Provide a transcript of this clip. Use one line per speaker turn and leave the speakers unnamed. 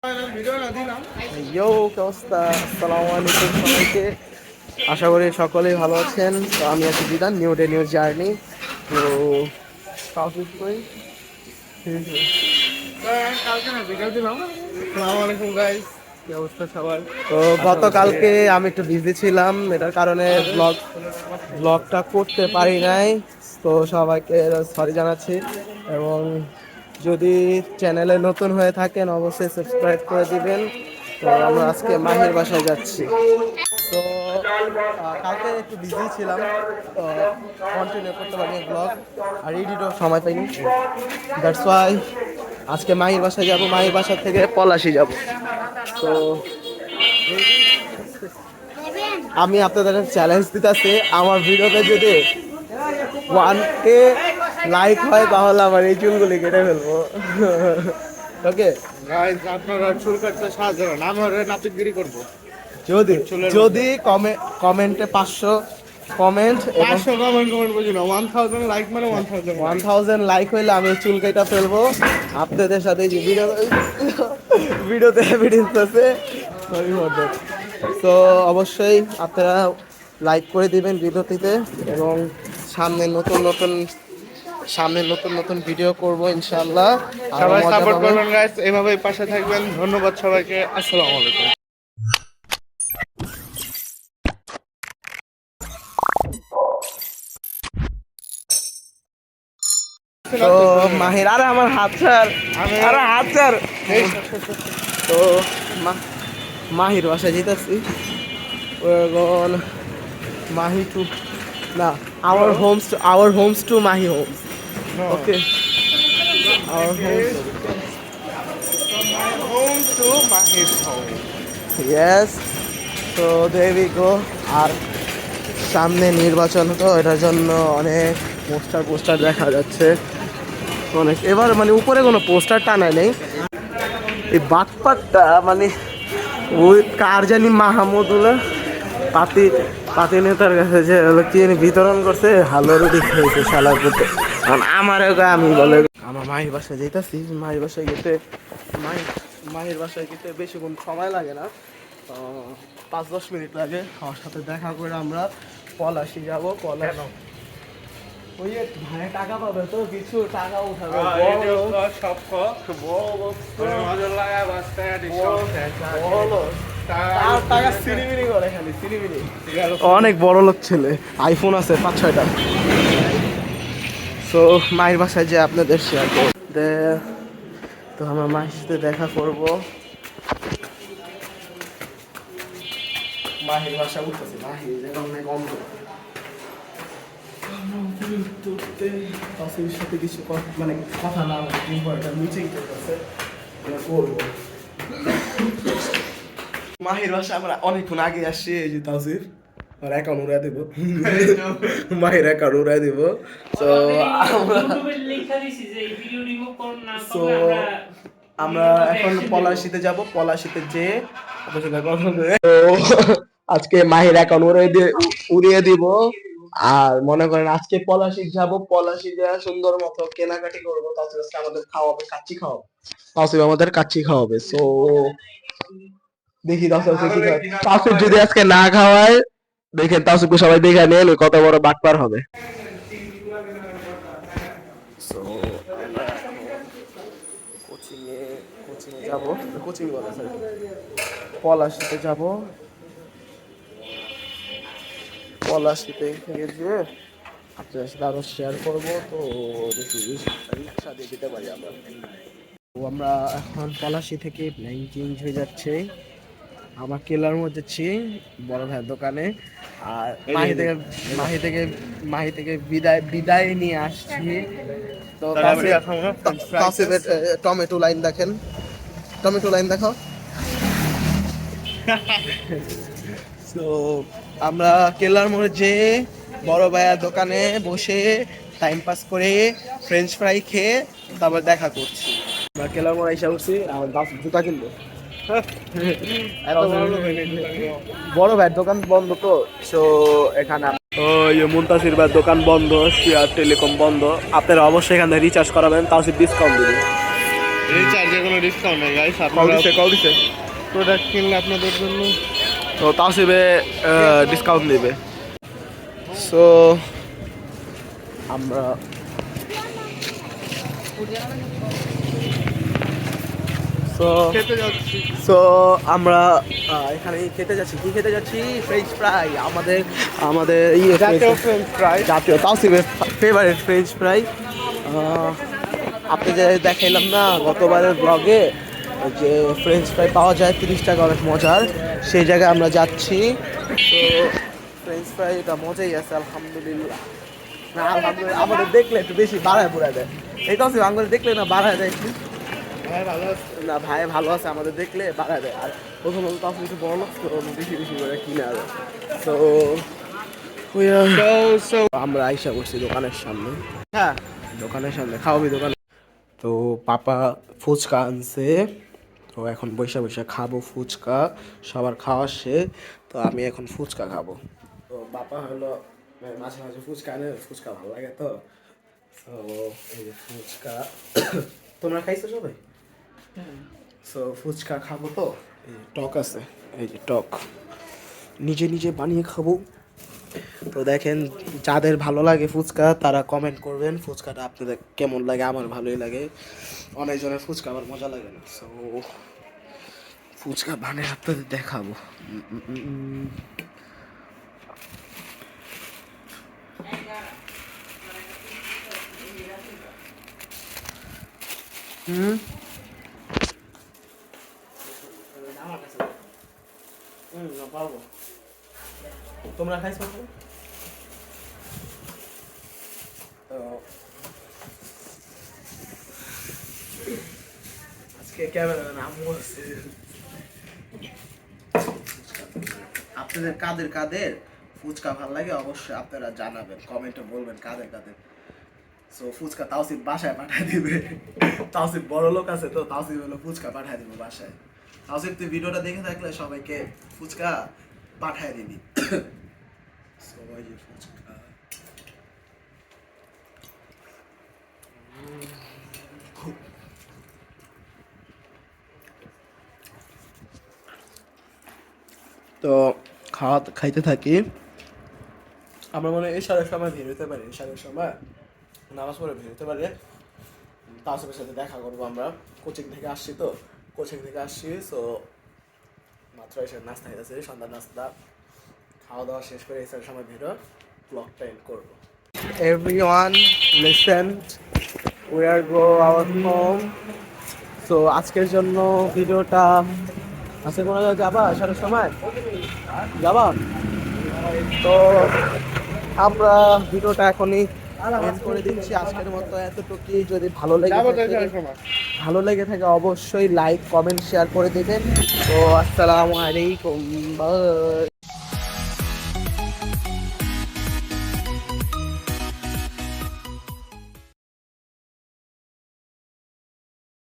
আসসালামু আলাইকুম সবাইকে। আশা করি সকলেই ভালো আছেন। তো আমি আছি Zidane, new day new journey. তো কি অবস্থা সবার? তো গতকালকে আমি একটু বিজি ছিলাম, এটার কারণে ব্লগটা করতে পারি নাই। তো সবাইকে সরি জানাচ্ছি, এবং যদি চ্যানেলে নতুন হয়ে থাকেন অবশ্যই সাবস্ক্রাইব করে দিবেন। তো আমরা আজকে মাহির বাসায় যাচ্ছি। তো কালকে একটু বিজি ছিলাম, তো কন্টিনিউ করতে পারিনি ব্লগ, আর এডিটও সময় পাইনি। দ্যাটস ওয়াই আজকে মাহির বাসায় যাব, মাহির বাসা থেকে পলাশি যাব। তো আমি আপনাদের চ্যালেঞ্জ দিতেছি, আমার ভিডিওতে যদি 1K লাইক হয় তাহলে আমার এই চুলগুলি কেটে ফেলবো। ওকে
আপনারা চুল কাটতে সাহায্য করেন, আমার নাপিতগিরি করবো।
যদি যদি কমেন্টে 500 কমেন্ট,
500 কমেন্ট বুঝি না, 1000 লাইক মানে
1000 লাইক হইলে আমি চুল কেটে ফেলবো আপনাদের সাথে। যে ভিডিওতে এভিডেন্স আছে। তো অবশ্যই আপনারা লাইক করে দিবেন ভিডিওটিতে, এবং সামনে নতুন নতুন ভিডিও করব ইনশাআল্লাহ।
সবাই সাপোর্ট করবেন গাইস, এভাবেই পাশে থাকবেন। ধন্যবাদ সবাইকে, আসসালামু আলাইকুম।
তো মাহির, আরে আমার হাত ছাড়, আরে হাত ছাড়। তো মাহির বাসায় যেতেছি। মাহি টু না, our homes to Mahi homes. Okay, our homes.
Home to Mahir's home.
Yes, so there we go. আর সামনে নির্বাচন, তো এটার জন্য অনেক পোস্টার দেখা যাচ্ছে অনেক। এবার মানে উপরে কোনো পোস্টার টানায় নেই। এই বাটপাটটা মানে ওই কার জানি মাহমুদুল্লাহ পাতি নেতার কাছে যে হলো কি বিতরণ করছে, হালো রুটি খেয়েছে শালার পুতে। কারণ আমি বলে আমার মাহির বাসায় যেতেছি। মাহির বাসায় গেতে বেশিক্ষণ সময় লাগে না, 5-10 মিনিট লাগে। আমার সাথে দেখা করে আমরা পলাশি যাবো। ওই ভাই টাকা পাবে, তো কিছু টাকা উঠাবে। অনেক বড় লোক ছেলে, আইফোন আছে 5-6টা। সো মায়ের বাসায় যে আপনাদের শেয়ার করতে, তো আমরা মায়ের সাথে দেখা করবো। মাহির বাসা উঠতেছে, মাহির অনেক অন্ধ। সাথে কিছু মানে কথা না মিটিং করতেছে, মাহির বাসা আমরা অনেকক্ষণ আগে আসছি। এই যে তাসিফ আর অ্যাকাউন্ট উড়াই দেবো, মাহির অ্যাকাউন্ট উড়াই দিব। তো আমরা এখন পলাশিতে যাব। পলাশিতে যে আজকে মাহির অ্যাকাউন্ট উড়িয়ে দিব। আর মনে করেন আজকে পলাশি যাব, পলাশি যা সুন্দর মতো কেনাকাটি করবো। তাসিফ আমাদের খাওয়াবে, কাচ্চি খাওয়াবে। সো দেখি তাসিফ যদি আজকে না খাওয়ায়, দেখেন তাসিফকে সবাই দেখে নেন কত বড় বাটপার হবে। কোচিংয়ে যাব, কোচিং বলে স্যার, পলাশিতে যাব। পলাশিতে গিয়ে আপনার সাথে আরো শেয়ার করবো। তো দেখি রিক্সা দিয়ে যেতে পারি আমরা। তো আমরা এখন পলাশি থেকে প্ল্যান চেঞ্জ হয়ে যাচ্ছে, আমার কেলার মধ্যে যাচ্ছি বড় ভাইয়ের দোকানে। আর মাহি থেকে বিদায় নিয়ে আসছি। তো টমেটো লাইন দেখেন, টমেটো লাইন দেখাও। তো আমরা কেলার মোড়ে যে বড় ভাইয়ের দোকানে বসে টাইম পাস করে ফ্রেঞ্চ ফ্রাই খেয়ে তারপর দেখা করছি। আমরা কেলার মোড়ে এসে উঠছি, আমার জুতা কিনবো। বড় ভাইয়ের দোকান বন্ধ, তো সো এখানে মুনতাসির ভাইয়ের দোকান বন্ধ, টেলিকম বন্ধ। আপনারা অবশ্যই এখানে রিচার্জ করাবেন, তাও ডিসকাউন্ট দিবে।
রিচার্জে কোনো ডিসকাউন্ট নেই গাইস,
কল
আপনারা
দিছে কল দিছে।
প্রোডাক্ট কিনলে আপনাদের জন্য
তো তাওসিবে ডিসকাউন্ট দিবে। সো আমরা
খেতে যাচ্ছি।
সো আমরা এখানে খেতে যাচ্ছি, কি খেতে যাচ্ছি? French fry. আমাদের আমাদের
জাতীয় ফ্রেঞ্চ ফ্রাই।
জাতীয় তাওসিবের ফেভারিট ফ্রেঞ্চ ফ্রাই। আপনি যে দেখাইলাম না গতবারের ব্লগে যে ফ্রেঞ্চ ফ্রাই পাওয়া যায় 30 টাকা, অনেক মজার, সেই জায়গায় আমরা যাচ্ছি। তো ফ্রেঞ্চ ফ্রাইটা মজাই আছে আলহামদুলিল্লাহ। না আলহামদুলিল্লাহ, আমাদের দেখলে একটু বেশি বাড়ায় বুড়ায় দেয়। এই তাওসিব আঙ্গুল দেখলে না বাড়ায় দেয় একটু।
ভাই ভালো আছে।
না ভাই ভালো আছে, আমাদের দেখলে বাড়ায় দেয়। আর প্রথমত তাওসিব একটু বড় লোক, তো বেশি বেশি করে কিনে আনে। তো আমরা আইসা করছি দোকানের সামনে। হ্যাঁ দোকানের সামনে খাওয়াবি দোকানে। তো পাপা ফুচকা আনছে, তো এখন বৈশা বৈশা খাবো ফুচকা। সবার খাওয়া শেষ, তো আমি এখন ফুচকা খাবো। তো বাপা হলো মাঝে মাঝে ফুচকা আনে, ফুচকা ভালো লাগে তো। তো এই যে ফুচকা তোমরা খাইছো সবাই? সো ফুচকা খাবো তো, এই যে টক আছে, এই যে টক নিজে নিজে বানিয়ে খাবো। তো দেখেন, যাদের ভালো লাগে ফুচকা তারা কমেন্ট করবেন ফুচকাটা আপনাদের কেমন লাগে। আমার ভালোই লাগে, অনেকজনের ফুচকা আমার মজা লাগে না। সো ফুচকা বানিয়ে আপনাদের দেখাবো। হুম পারবো। তোমরা খাইছো তো? তো আজকে ক্যামেরাম্যান আম্মু আছে। আপনাদের কাদের কাদের ফুচকা ভালো লাগে অবশ্যই আপনারা জানাবেন, কমেন্টে বলবেন কাদের কাদের। সো ফুচকা তাওসিফ বাসায় পাঠায় দিবে। তাওসিফ বড় লোক আছে তো, তাওসিফ হলো ফুচকা পাঠায় দিবে বাসায়। তাওসিফ তুই ভিডিওটা দেখে থাকলে সবাইকে ফুচকা পাঠায় দিবি। সবাই যে ফুচকা তো খাইতে থাকি। আমরা মনে হয় এশারের সময় বের হতে পারি, এশারের সময় নামাজ পড়ে বের হতে পারি। তাওসিফের সাথে দেখা করবো। আমরা কোচিং থেকে আসছি তো, কোচিং থেকে আসছি। সো মাত্র এসে নাস্তা খেতেছি, সন্ধ্যার নাস্তা খাওয়া দাওয়া শেষ করে এশারের সময় বেরো ব্লগটা এন্ড করবো। Everyone listen, we are go our home. So আজকের জন্য ভিডিওটা, আজকে কোনো জায়গায় যাবা এশারের সময় যাবা? তো আমরা ভিডিওটা এখনই এন্ড করে দিচ্ছি আজকের মতো এতটুকুই। যদি ভালো লেগে থাকে অবশ্যই লাইক কমেন্ট শেয়ার করে দিবেন। তো আসসালামু আলাইকুম, বাই।